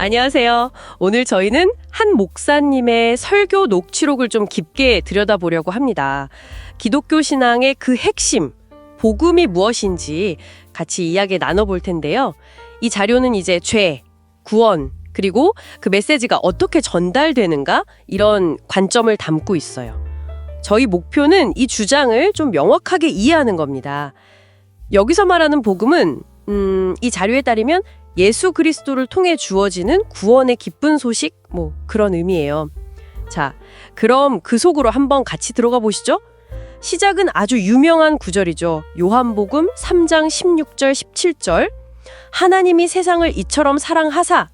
안녕하세요. 오늘 저희는 한 목사님의 설교 녹취록을 좀 깊게 들여다보려고 합니다. 기독교 신앙의 그 핵심, 복음이 무엇인지 같이 이야기 나눠볼 텐데요. 이 자료는 이제 죄, 구원, 그리고 그 메시지가 어떻게 전달되는가 이런 관점을 담고 있어요. 저희 목표는 이 주장을 좀 명확하게 이해하는 겁니다. 여기서 말하는 복음은 이 자료에 따르면 예수 그리스도를 통해 주어지는 구원의 기쁜 소식 그런 의미예요. 자, 그럼 그 속으로 한번 같이 들어가 보시죠. 시작은 아주 유명한 구절이죠. 요한복음 3장 16절 17절. 하나님이 세상을 이처럼 사랑하사,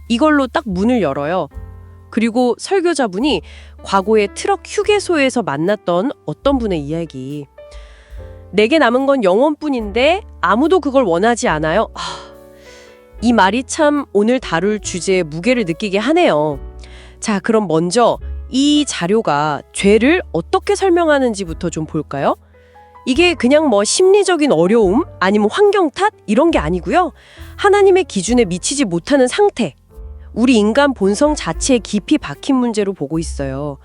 이걸로 딱 문을 열어요. 그리고 설교자분이 과거에 트럭 휴게소에서 만났던 어떤 분의 이야기. 내게 남은 건 영혼뿐인데 아무도 그걸 원하지 않아요. 이 말이 참 오늘 다룰 주제의 무게를 느끼게 하네요. 자, 그럼 먼저 이 자료가 죄를 어떻게 설명하는지부터 좀 볼까요? 이게 그냥 심리적인 어려움 아니면 환경 탓 이런 게 아니고요. 하나님의 기준에 미치지 못하는 상태, 우리 인간 본성 자체에 깊이 박힌 문제로 보고 있어요.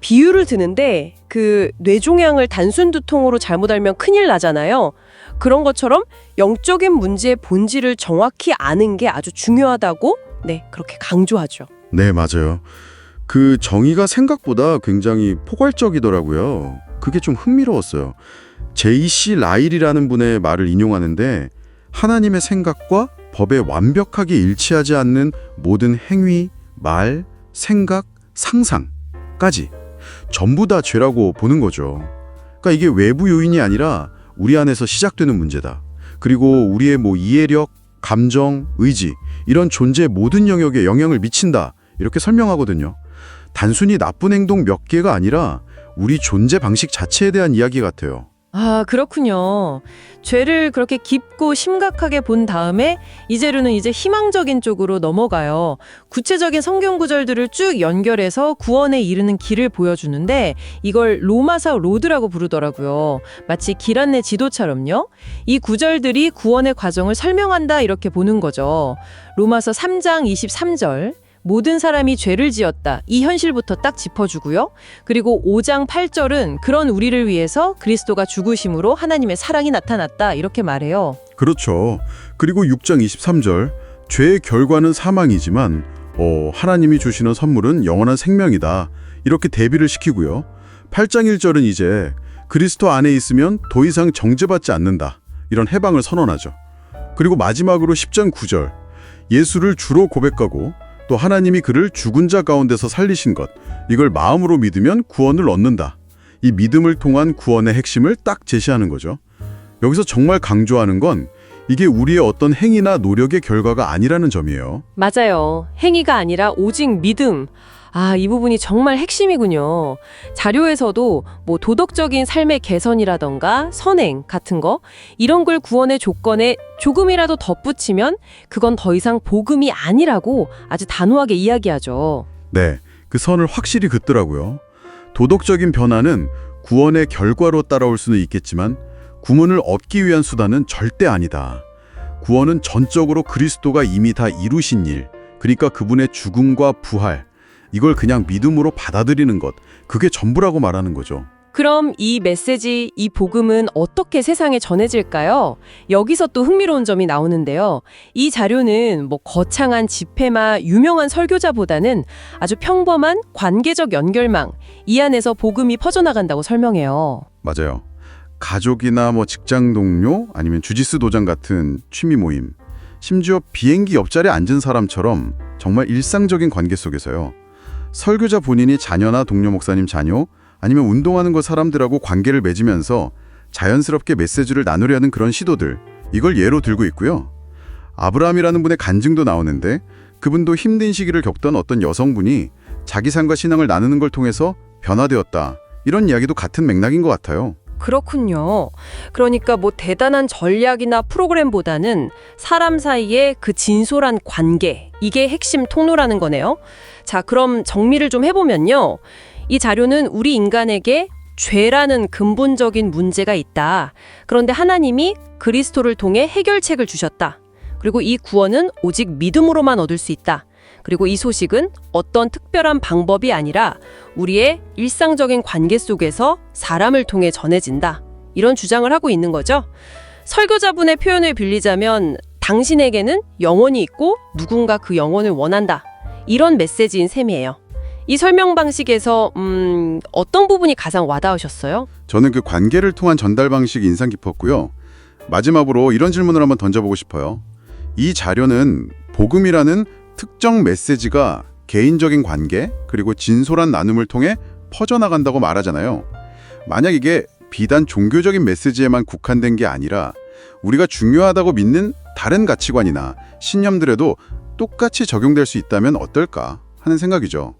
비유를 드는데 그 뇌종양을 단순 두통으로 잘못 알면 큰일 나잖아요. 그런 것처럼 영적인 문제의 본질을 정확히 아는 게 아주 중요하다고 그렇게 강조하죠. 네, 맞아요. 그 정의가 생각보다 굉장히 포괄적이더라고요. 그게 좀 흥미로웠어요. J.C. 라일이라는 분의 말을 인용하는데 하나님의 생각과 법에 완벽하게 일치하지 않는 모든 행위, 말, 생각, 상상까지 전부 다 죄라고 보는 거죠. 그러니까 이게 외부 요인이 아니라 우리 안에서 시작되는 문제다. 그리고 우리의 이해력, 감정, 의지 이런 존재의 모든 영역에 영향을 미친다. 이렇게 설명하거든요. 단순히 나쁜 행동 몇 개가 아니라 우리 존재 방식 자체에 대한 이야기 같아요. 아, 그렇군요. 죄를 그렇게 깊고 심각하게 본 다음에 이제로는 이제 희망적인 쪽으로 넘어가요. 구체적인 성경 구절들을 쭉 연결해서 구원에 이르는 길을 보여주는데 이걸 로마서 로드라고 부르더라고요. 마치 길 안내 지도처럼요. 이 구절들이 구원의 과정을 설명한다 이렇게 보는 거죠. 로마서 3장 23절. 모든 사람이 죄를 지었다. 이 현실부터 딱 짚어주고요. 그리고 5장 8절은 그런 우리를 위해서 그리스도가 죽으심으로 하나님의 사랑이 나타났다. 이렇게 말해요. 그렇죠. 그리고 6장 23절 죄의 결과는 사망이지만 하나님이 주시는 선물은 영원한 생명이다. 이렇게 대비를 시키고요. 8장 1절은 이제 그리스도 안에 있으면 더 이상 정죄받지 않는다. 이런 해방을 선언하죠. 그리고 마지막으로 10장 9절 예수를 주로 고백하고 또 하나님이 그를 죽은 자 가운데서 살리신 것, 이걸 마음으로 믿으면 구원을 얻는다. 이 믿음을 통한 구원의 핵심을 딱 제시하는 거죠. 여기서 정말 강조하는 건 이게 우리의 어떤 행위나 노력의 결과가 아니라는 점이에요. 맞아요. 행위가 아니라 오직 믿음. 이 부분이 정말 핵심이군요. 자료에서도 도덕적인 삶의 개선이라던가 선행 같은 거 이런 걸 구원의 조건에 조금이라도 덧붙이면 그건 더 이상 복음이 아니라고 아주 단호하게 이야기하죠. 네, 그 선을 확실히 긋더라고요. 도덕적인 변화는 구원의 결과로 따라올 수는 있겠지만 구원을 얻기 위한 수단은 절대 아니다. 구원은 전적으로 그리스도가 이미 다 이루신 일, 그러니까 그분의 죽음과 부활, 이걸 그냥 믿음으로 받아들이는 것, 그게 전부라고 말하는 거죠. 그럼 이 메시지, 이 복음은 어떻게 세상에 전해질까요? 여기서 또 흥미로운 점이 나오는데요. 이 자료는 거창한 집회나 유명한 설교자보다는 아주 평범한 관계적 연결망, 이 안에서 복음이 퍼져나간다고 설명해요. 맞아요. 가족이나 직장 동료 아니면 주짓수 도장 같은 취미 모임, 심지어 비행기 옆자리에 앉은 사람처럼 정말 일상적인 관계 속에서요. 설교자 본인이 자녀나 동료 목사님 자녀 아니면 운동하는 거 사람들하고 관계를 맺으면서 자연스럽게 메시지를 나누려는 그런 시도들, 이걸 예로 들고 있고요. 아브라함이라는 분의 간증도 나오는데 그분도 힘든 시기를 겪던 어떤 여성분이 자기 삶과 신앙을 나누는 걸 통해서 변화되었다. 이런 이야기도 같은 맥락인 것 같아요. 그렇군요. 그러니까 대단한 전략이나 프로그램보다는 사람 사이의 그 진솔한 관계, 이게 핵심 통로라는 거네요. 자, 그럼 정리를 좀 해보면요. 이 자료는 우리 인간에게 죄라는 근본적인 문제가 있다. 그런데 하나님이 그리스도를 통해 해결책을 주셨다. 그리고 이 구원은 오직 믿음으로만 얻을 수 있다. 그리고 이 소식은 어떤 특별한 방법이 아니라 우리의 일상적인 관계 속에서 사람을 통해 전해진다. 이런 주장을 하고 있는 거죠. 설교자분의 표현을 빌리자면 당신에게는 영혼이 있고 누군가 그 영혼을 원한다. 이런 메시지인 셈이에요. 이 설명 방식에서 어떤 부분이 가장 와닿으셨어요? 저는 그 관계를 통한 전달 방식이 인상 깊었고요. 마지막으로 이런 질문을 한번 던져보고 싶어요. 이 자료는 복음이라는 특정 메시지가 개인적인 관계 그리고 진솔한 나눔을 통해 퍼져나간다고 말하잖아요. 만약 이게 비단 종교적인 메시지에만 국한된 게 아니라 우리가 중요하다고 믿는 다른 가치관이나 신념들에도 똑같이 적용될 수 있다면 어떨까 하는 생각이죠.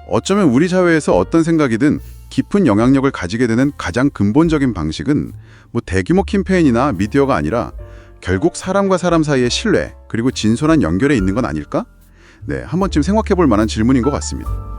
어쩌면 우리 사회에서 어떤 생각이든 깊은 영향력을 가지게 되는 가장 근본적인 방식은 뭐 대규모 캠페인이나 미디어가 아니라 결국 사람과 사람 사이의 신뢰 그리고 진솔한 연결에 있는 건 아닐까? 네, 한 번쯤 생각해 볼 만한 질문인 것 같습니다.